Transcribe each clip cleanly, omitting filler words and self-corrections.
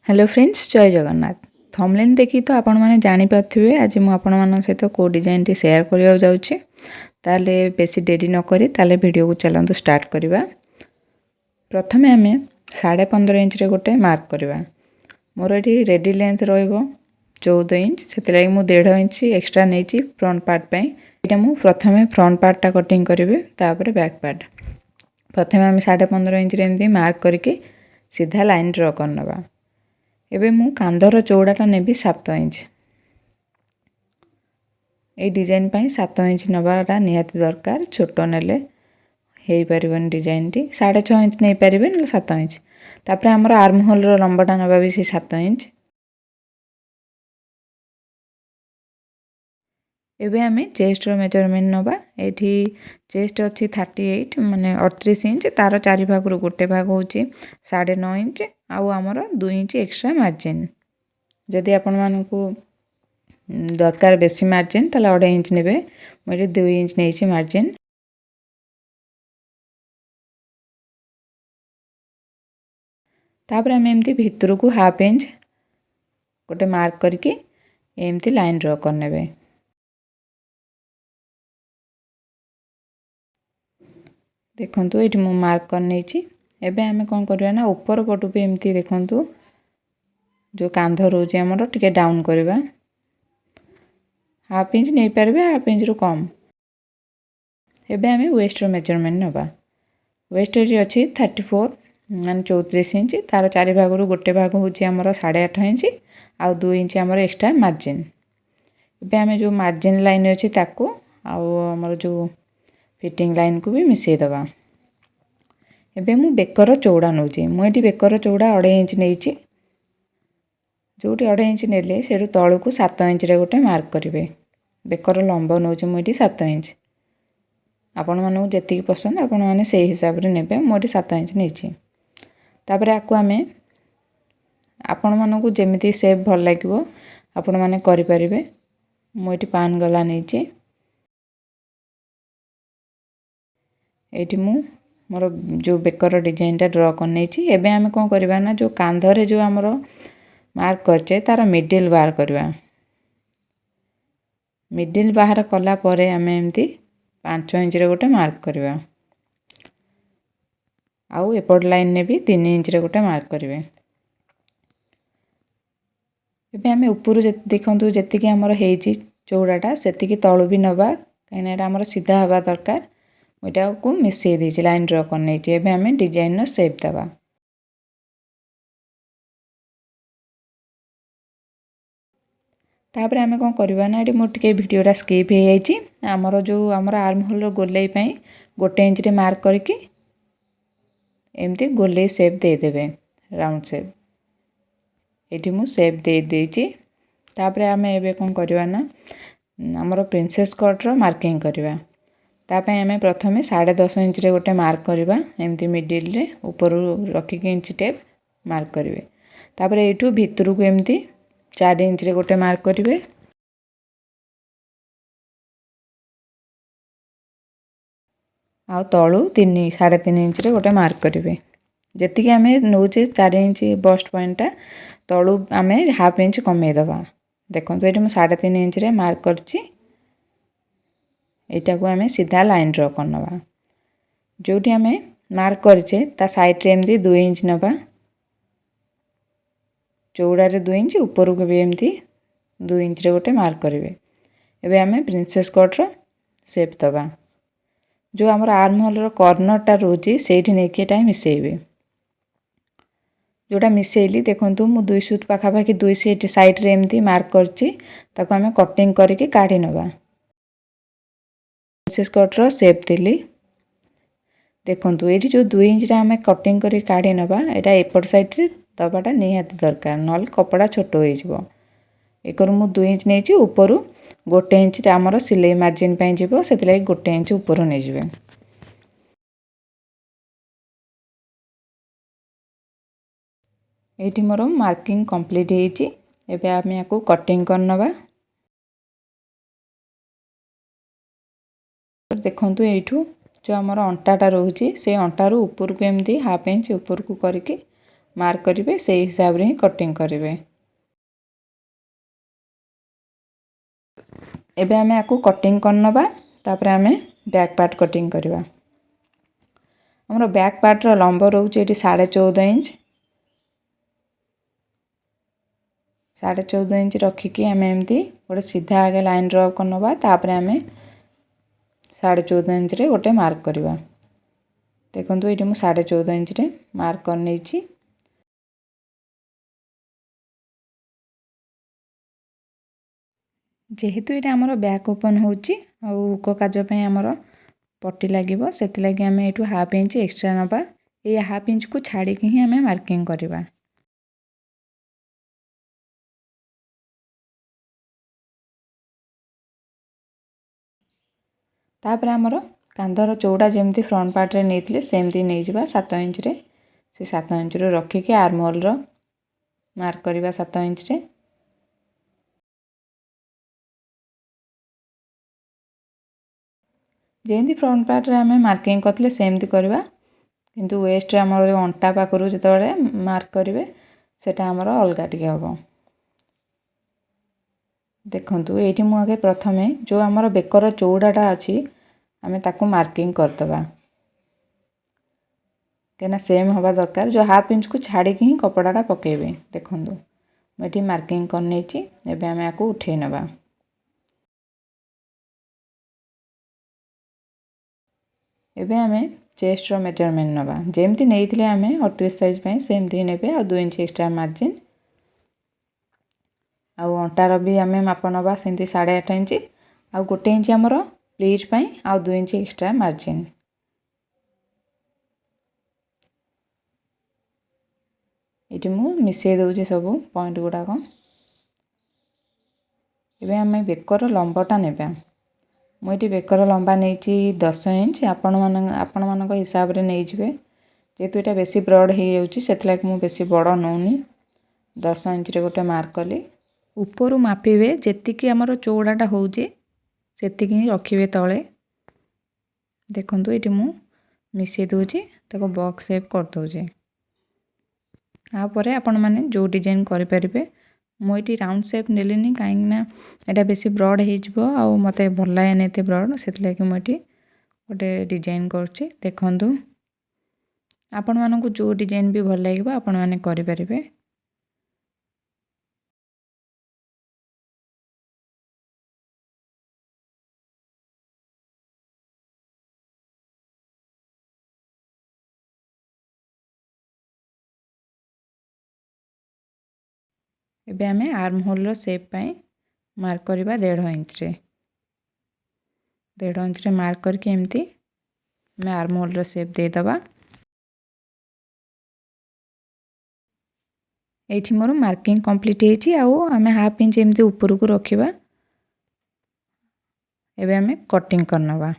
Hello friends जय Jagannath thumbnail देखी तो आपण मैंने जानीपारे आज मुझे सहित को डिजाइन टी शेयर करने जाऊँगी ताले बेसी डेरी नक वीडियो को चलतु स्टार्ट करवा। प्रथमे आम 15.5 इंच रे गोटे मार्क करवा। मोर ये रेडी लेंथ रो 14 इंच से 1.5 इंच एक्सट्रा नहीं फ्रंट पार्ट पे ये मुझे प्रथमे फ्रंट पार्टा कटिंग करेंगे तापर बैक पार्ट। प्रथमे आम 15.5 इंच एमती मार्क करके सीधा लाइन ड्र करनवा। एबे मु कांधर चौड़ाटा नेबी 7 इंच। ए डिजाइन पाई 7 इंच नबाटा निहाती दरकार। छोट नेले हे परिबन डिजाइन टी 6.5 इंच नहीं पारिबे न 7 इंच। तापर हमर आर्म होल रो लंबाटा नबा भी 7 इंच। एबे हमें चेस्ट रो मेजरमेंट नबा। एठी चेस्ट अछि 38 माने 38 इंच। तार चारि भाग रो गोटे भाग होची 9.5 इंच आउ हमर 2 इंच एक्स्ट्रा मार्जिन। जदि आपण मानकू दरकार बेसी मार्जिन तले 2.5 इंच नेबे। मोरे 2 इंच नेछि मार्जिन। तापर हम एमती भितर को हाफ इंच गोटे मार्क करके एमती लाइन ड्रा करनेबे। देखंतु एठी मु मार्क कर नेछि। एबे हमें कोन करबा ना ऊपर पटु पे एमती देखंतु जो कांध रोचे हमर टिके डाउन करबा। हाफ इंच नहीं पारबे हाफ इंच रो कम। एबे हमें वेस्ट रो मेजरमेंट नबा। वेस्ट रे अछि 34 माने 34 इंच। तार चारि भाग रो गोटे भाग होची हमर 8.5 इंच आउ 2 इंच हमर एक्स्ट्रा मार्जिन। एबे हमें जो मार्जिन लाइन अछि ताको आउ हमर जो फिटिंग लाइन को भी मिसई दबा। एबे मु बेकर चौड़ा नउची। मु एठी बेकर चौड़ा 2.5 इंच नेछि। जोटी 2.5 इंच नेले सेडु तळु को 7 इंच रे गोटे मार्क करिवे। बेकर लंबा नउची मु एठी 7 इंच। आपण मानु जेति पसंद आपण माने सेही हिसाब रे नेबे। मु एठी 7 इंच नेछि। तापर आकु हमें आपण मानु को जेमिति शेप भल लागिवो आपण माने करि परिबे। मु एठी पान गला नेछि। एठी मु मोर जो बेकर डिजाइन टा ड्रा कर नेछि। एबे हमें कोन करबा ना जो कांधरे जो हमरो मार्क करचे तार मिडिल बाहर करबा। मिडिल बाहर कला परे हमें एमती 5 इंच रे गोटे मार्क करबा। आउ एपट लाइन ने भी 3 इंच रे गोटे मार्क करबे। एबे हमें ऊपर देखंतु जेति कि हमर हेची चौड़ाटा सेति कि तळु भी नबा काइना एटा हमर सीधा हवा दरकार। ओइटा को मिसई देछि लाइन ड्रा कर नेछि। एबे हमें डिजाइन नो शेप दबा। तापर हमें कोन करबा ना एटी मोर टिके वीडियोटा स्किप हे जाइछि। हमर जो हमर आर्म होल रो गोलाई पई 1 इंच रे मार्क करके एमती गोलाई शेप दे देबे राउंड शेप। एटी मु शेप दे देछि। तापर हमें एबे कोन करबा ना हमर प्रिंसेस कट रो मार्किंग करबा। तापे हमें प्रथमे 10.5 इंच रे गोटे मार्क करबा। एमती मिडिल रे ऊपर रखी के इंच टेप मार्क करिवे। तापर एठू भितर को एमती 4 इंच रे गोटे मार्क करिवे। आउ तळु 3.5 इंच रे गोटे मार्क करिवे। जेति कि हमें नोचे 4 इंच बस्ट पॉइंटटा तळु हमें हाफ इंच कमे दबा। देखंतु एठी म 3.5 इंच रे मार्क करछि। एटा को हमें सीधा लाइन ड्रा करनवा। जोठी हमें मार्क करछे ता साइड रे एमती 2 इंच नबा। चौड़ा रे 2 इंच ऊपर को भी एमती 2 इंच रे गोटे मार्क करिवे। एबे हमें प्रिंसेस कट रो शेप दबा। जो हमर आर्म होल रो कॉर्नर टा रोजी सेठी नेकी एटा मिसेइबे। जोटा मिसेइली देखंतु मु 2 सूत पाखा पाखी 2 सीट साइड रे एमती मार्क करछि। ताको हमें कटिंग करके काढी नबा। प्रिंसेस कट रो शेप देली। देखंतु एठी जो 2 इंच रे हमें कटिंग करी काढी नबा एटा एपट साइड रे दबाटा निहाती दरकार नल कपड़ा छोटो होई जिवो। एकर मु 2 इंच नेछि ऊपर 1 इंच रे हमर सिलाई मार्जिन पई जिवो सेति लागि 1 इंच ऊपर नै जिवे। एठी मोर मार्किंग कंप्लीट हेछि। एबे हमें याको कटिंग करनबा। देखंतु एठू जो हमर अंटाटा रहउची से अंटारू ऊपर को एमती हाफ इंच ऊपर को करके मार्क करेंगे से हिसाब रे ही कटिंग करेंगे। एबे आमे आकु कटिंग करनबा तापर आमे बैक पार्ट कटिंग करबा। हमरो बैक पार्ट रो लंब रहउचे एटी 14.5 इंच। 14.5 इंच रखिकी आमे एमती गोटे सीधा आगे लाइन ड्रॉ करनबा तापर आमे 14.5 इंच रे गोटे मार्क करबा। देखंतु एटी मु 14.5 इंच रे मार्क कर नेछि। जेहेतु ये आमर बैक ओपन होची आ हुक काज पे आमर पट्टी लागिबो सेति लागि आमे एटू हाफ इंच एक्स्ट्रा नबा। ए हाफ इंच को छाड़ी के ही आमे मार्किंग करबा। तापर आमर कांधर चौड़ा जेमती फ्रंट पार्ट रे नेथिले सेमती नै जिबा 7 इंच रे। से 7 इंच रो रखी के आर्म होल रो मार्क करबा 7 इंच रे। जेमती फ्रंट पार्ट रे आमे मार्किंग करथले सेमती करबा। किंतु वेस्ट रे हमर जो अंटा पाखरु जतबेले मार्क करिवे सेटा हमर अलगा टिके हबो। देखंतु एठी मु आगे प्रथमे जो हमर बेकर चौड़ाटा अछि आमे ताकू मार्किंग करतबा। केना सेम हवा दरकार जो हाफ इंच को छाड़ी के ही कपड़ाटा पकेबे। देखंतु मैं एठी मार्किंग कर नेछि। एबे आमे आकू उठै नबा। एबे आमे चेस्ट रो मेजरमेंट नबा। जेमती नेइथिले आमे 38 साइज पय सेमती नेबे आ 2 इंच एक्स्ट्रा मार्जिन। आ अंटार भी आमे माप नबा सेमती 8.5 इंच आ 1 इंच हमर प्लीट पय आ 2 इंच एक्स्ट्रा मार्जिन। एटी मु मिसे दउछि सब पॉइंट गुडा को। एबे आमे बेकर लंबाटा नेबा। मु एटी बेकर लंबा नेछि 10 इंच। आपण मानक हिसाब रे नै जिवे। जेतु एटा बेसी ब्रॉड हे जाउछि सेति लाग मु बेसी बड़ नउनी। 10 इंच रे गोटे मार्क कली। ऊपर मापिबे जेतिकी हमर चौड़ाटा होउछि सेतिकी ही रखिबे तळे। देखंतु एटी मु मिसे दउछि ताको बॉक्स शेप कर दउछि। आ परे आपण माने जो डिजाइन करि परिबे। मु एटी राउंड शेप नेलिनी काहेकि ना एटा बेसी ब्रॉड हे जिवो आ मते भल लागे नेते ब्रॉड सेति लागि मु एटी गोटे डिजाइन करछि। देखंतु आपण मानकु जो डिजाइन भी भल लागिबो आपण माने करि परिबे। एबे आमे आर्म होल रो शेप पय मार्क करबा 1.5 इंच रे। 1.5 इंच रे मार्क करके एमती मैं आर्म होल रो शेप दे दबा। एठी मोर मार्किंग कंप्लीट हेछि आ आमे हाफ इंच एमती ऊपर को रखिबा। एबे आमे कटिंग करनबा।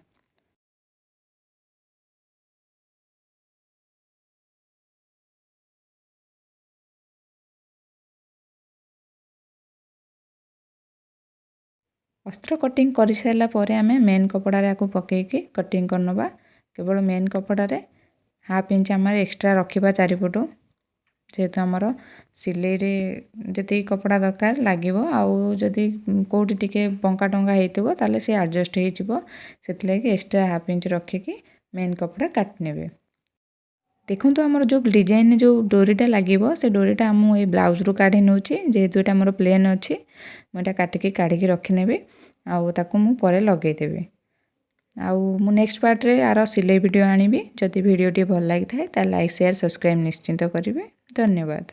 अस्त्र कटिंग करि सारला परे आमे मेन कपड़ा रे आको पके के कटिंग करनबा। केवल मेन कपड़ा रे हाफ इंच हमर एक्स्ट्रा रखिबा चारिपटो। जेहेतु हमर सिलाई रे जति कपड़ा दरकार लागिबो आ जदि कोठी टिके बंका टंगा हेतिबो ताले से एडजस्ट हे जिवो। सेति लागि एक्स्ट्रा हाफ इंच रखि के मेन कपड़ा काट नेबे। देखंतु हमर जो डिजाइन जो डोरीटा लागिबो से डोरीटा हम ए ब्लाउज रो काढी नउची। जेहेतु एटा हमर प्लेन अछि म एटा काटि के काढी के रखि नेबे आ ताकू मु परे लगै देबे। आ मु नेक्स्ट पार्ट रे आरो सिलाई वीडियो आनिबी। जदि वीडियो टी भल लागि थाए ता लाइक शेयर सब्सक्राइब निश्चिंत करिवे। धन्यवाद।